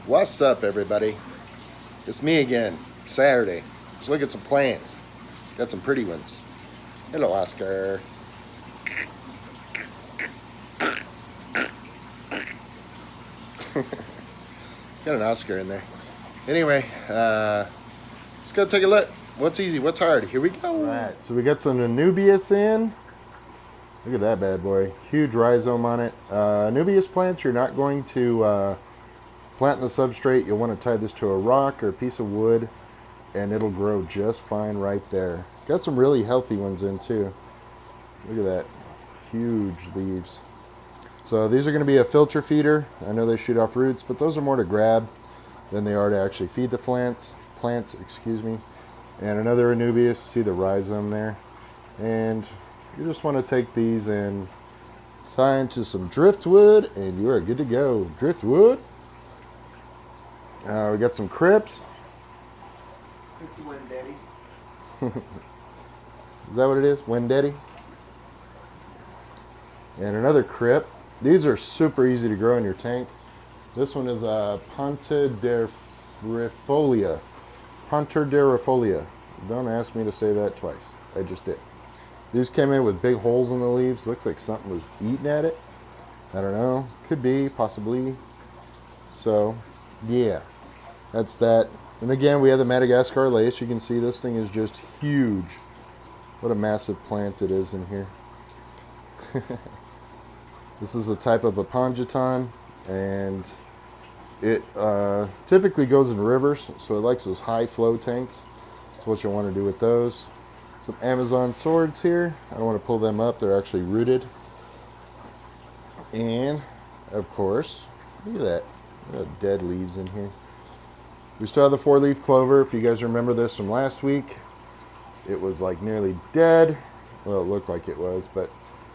What's up, everybody? It's me again, Saturday. Let's look at some plants. Got some pretty ones. Hello, Oscar. Got an Oscar in there. Anyway, let's go take a look. What's easy? What's hard? Here we go. All right, so we got some Anubias in. Look at that bad boy. Huge rhizome on it. Anubias plants, you're not going to plant in the substrate. You'll want to tie this to a rock or a piece of wood, and it'll grow just fine right there. Got some really healthy ones in too. Look at that. Huge leaves. So these are going to be a filter feeder. I know they shoot off roots, but those are more to grab than they are to actually feed the plants. Excuse me. And another Anubias. See the rhizome there. And you just want to take these and tie into some driftwood, and you are good to go. Driftwood. We got some crypts. 51 Daddy. Is that what it is? Wendetti? And another crypt. These are super easy to grow in your tank. This one is a Pontederifolia. Pontederifolia. Don't ask me to say that twice. I just did. These came in with big holes in the leaves. Looks like something was eating at it. I don't know. Could be, possibly. So, yeah. That's that. And again, we have the Madagascar lace. You can see this thing is just huge. What a massive plant it is in here. This is a type of Apongeton, and it typically goes in rivers, so it likes those high flow tanks. That's what you'll want to do with those. Some Amazon swords here. I don't want to pull them up. They're actually rooted. And, of course, look at that. Look at dead leaves in here. We still have the 4-leaf clover. If you guys remember this from last week, it was like nearly dead. Well, it looked like it was, but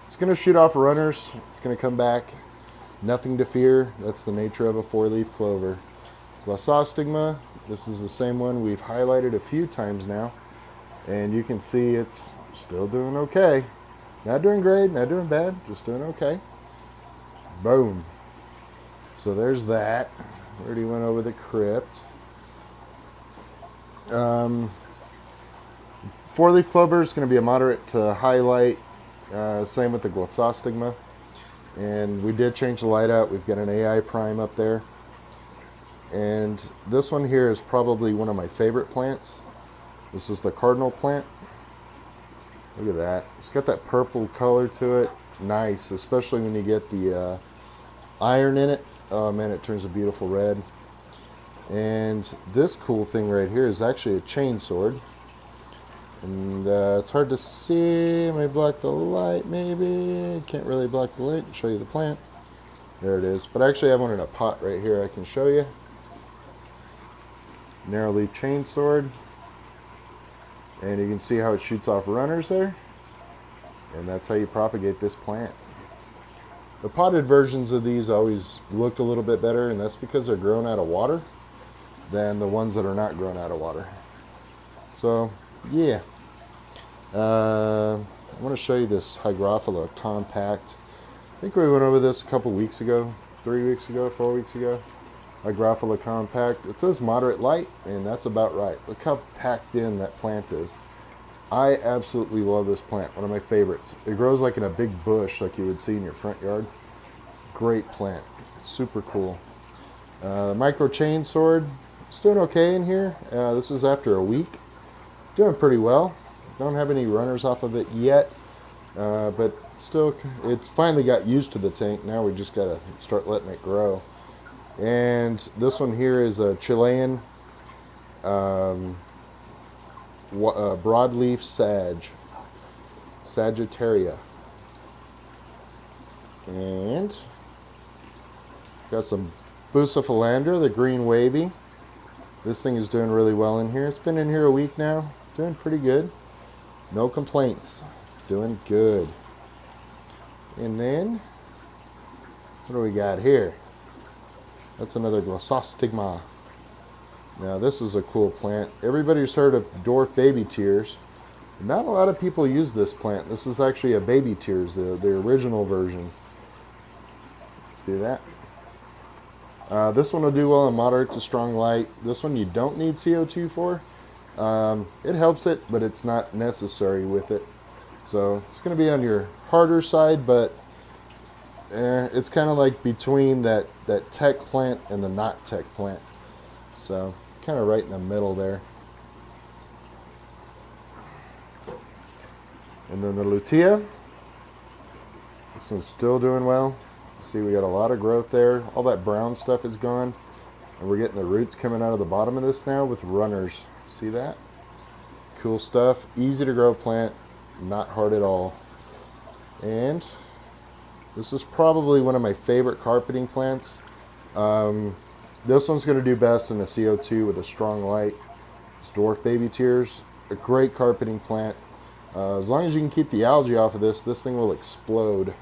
it's going to shoot off runners. It's going to come back. Nothing to fear. That's the nature of a 4-leaf clover. Glossostigma. This is the same one we've highlighted a few times now. And you can see it's still doing okay. Not doing great, not doing bad, just doing okay. Boom. So there's that. Already went over the crypt. 4-leaf clover is going to be a moderate to highlight. Same with the Glossostigma. And we did change the light out. We've got an AI prime up there. And this one here is probably one of my favorite plants. This is the cardinal plant. Look at that. It's got that purple color to it. Nice, especially when you get the iron in it. Oh man, it turns a beautiful red. And this cool thing right here is actually a chain sword. And it's hard to see. May block the light, maybe. Can't really block the light. Show you the plant. There it is. But I actually have one in a pot right here I can show you. Narrow leaf chain sword. And you can see how it shoots off runners there. And that's how you propagate this plant. The potted versions of these always look a little bit better, and that's because they're grown out of water than the ones that are not grown out of water. So, yeah. I want to show you this Hygrophila compact. I think we went over this a couple weeks ago, 3 weeks ago, 4 weeks ago. Hygrophila compact. It says moderate light, and that's about right. Look how packed in that plant is. I absolutely love this plant. One of my favorites. It grows like in a big bush, like you would see in your front yard. Great plant. Super cool. Micro chain sword. It's doing okay in here. This is after a week. Doing pretty well. Don't have any runners off of it yet, but still, it's finally got used to the tank. Now we just gotta start letting it grow. And this one here is a Chilean broadleaf Sagittaria. And got some Bucephalandra, the green wavy. This thing is doing really well in here. It's been in here a week now. Doing pretty good. No complaints. Doing good. And then, what do we got here? That's another Glossostigma. Now this is a cool plant. Everybody's heard of dwarf baby tears. Not a lot of people use this plant. This is actually a baby tears, the original version. See that? This one will do well in moderate to strong light. This one you don't need CO2 for. It helps it, but it's not necessary with it. So it's going to be on your harder side, but it's kind of like between that tech plant and the not tech plant. So kind of right in the middle there. And then the lutea. This one's still doing well. See, we got a lot of growth there. All that brown stuff is gone. And we're getting the roots coming out of the bottom of this now with runners. See that? Cool stuff. Easy to grow plant. Not hard at all. And this is probably one of my favorite carpeting plants. This one's going to do best in a CO2 with a strong light. It's dwarf baby tears. A great carpeting plant. As long as you can keep the algae off of this, this thing will explode.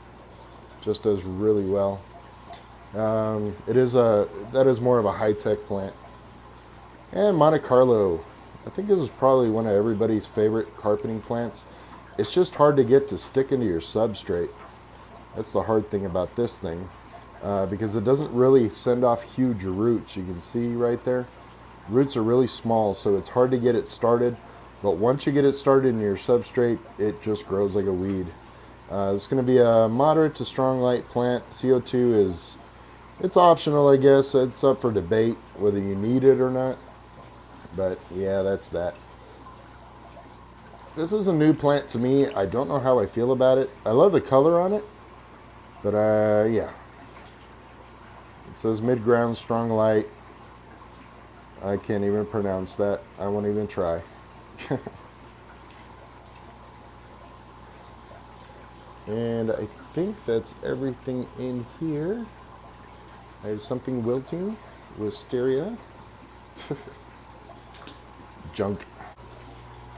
Just does really well. That is more of a high-tech plant. And Monte Carlo. I think this is probably one of everybody's favorite carpeting plants. It's just hard to get to stick into your substrate. That's the hard thing about this thing. Because it doesn't really send off huge roots. You can see right there. Roots are really small, so it's hard to get it started. But once you get it started in your substrate, it just grows like a weed. It's going to be a moderate to strong light plant. CO2 it's optional, I guess. It's up for debate whether you need it or not. But yeah, that's that. This is a new plant to me. I don't know how I feel about it. I love the color on it. But yeah. It says mid-ground strong light. I can't even pronounce that. I won't even try. And I think that's everything in here. I have something wilting, wisteria. Junk.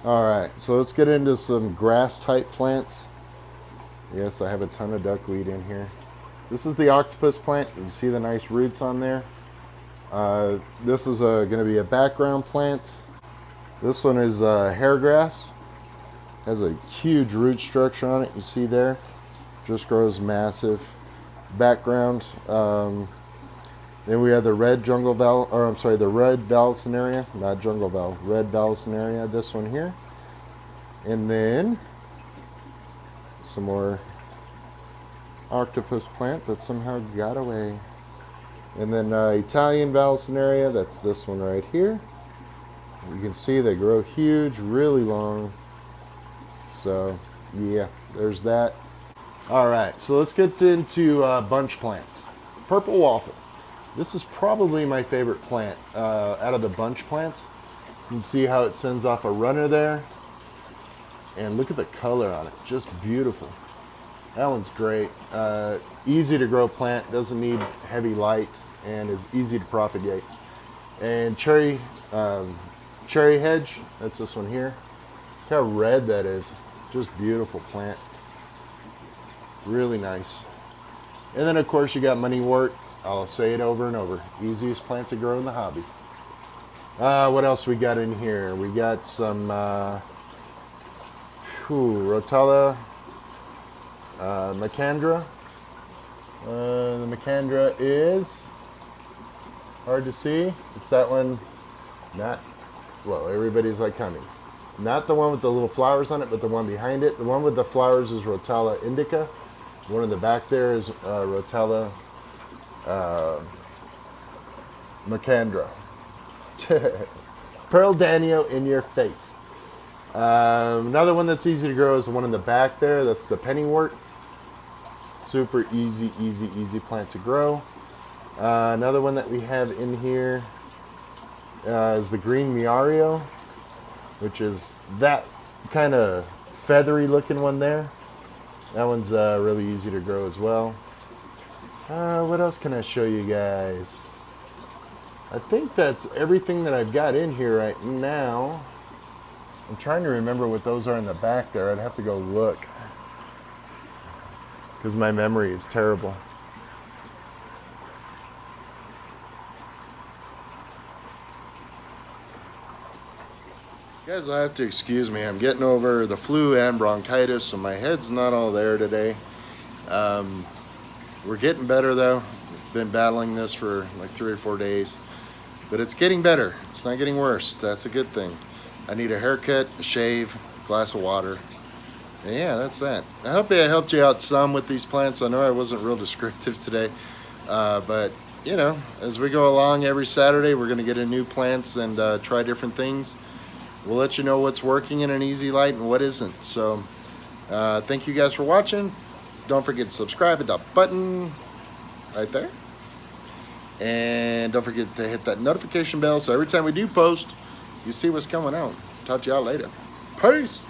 Alright, so let's get into some grass type plants. Yes, I have a ton of duckweed in here. This is the octopus plant. You can see the nice roots on there. This is going to be a background plant. This one is hair grass. Has a huge root structure on it. You see there, just grows massive. Background. Then we have the red jungle val, or I'm sorry, the red vallisneria, not jungle val, red vallisneria. This one here, and then some more octopus plant that somehow got away, and then Italian vallisneria. That's this one right here. You can see they grow huge, really long. So yeah, there's that. All right, so let's get into bunch plants. Purple waffle. This is probably my favorite plant out of the bunch plants. You can see how it sends off a runner there. And look at the color on it, just beautiful. That one's great. Easy to grow plant, doesn't need heavy light, and is easy to propagate. And cherry hedge, that's this one here. Look how red that is. Just beautiful plant. Really nice. And then of course you got moneywort. I'll say it over and over. Easiest plant to grow in the hobby. What else we got in here? We got some Rotella, Macandra. The Macandra is hard to see. It's that one. Not, well, everybody's like coming. Not the one with the little flowers on it, but the one behind it. The one with the flowers is Rotella indica. The one in the back there is Rotella Macandra. Pearl Danio in your face. Another one that's easy to grow is the one in the back there. That's the pennywort. Super easy plant to grow. Another one that we have in here is the green Miario, which is that kind of feathery looking one there. That one's really easy to grow as well. What else can I show you guys? I think that's everything that I've got in here right now. I'm trying to remember what those are in the back there. I'd have to go look because my memory is terrible. Guys, I have to excuse me. I'm getting over the flu and bronchitis, so my head's not all there today. We're getting better though. been battling this for like 3 or 4 days, but it's getting better. It's not getting worse. That's a good thing. I need a haircut, a shave, a glass of water. And yeah, that's that. I hope I helped you out some with these plants. I know I wasn't real descriptive today, but you know, as we go along every Saturday, we're going to get in new plants and try different things. We'll let you know what's working in an easy light and what isn't. So thank you guys for watching. Don't forget to subscribe at that button right there. And don't forget to hit that notification bell so every time we do post, you see what's coming out. Talk to y'all later. Peace.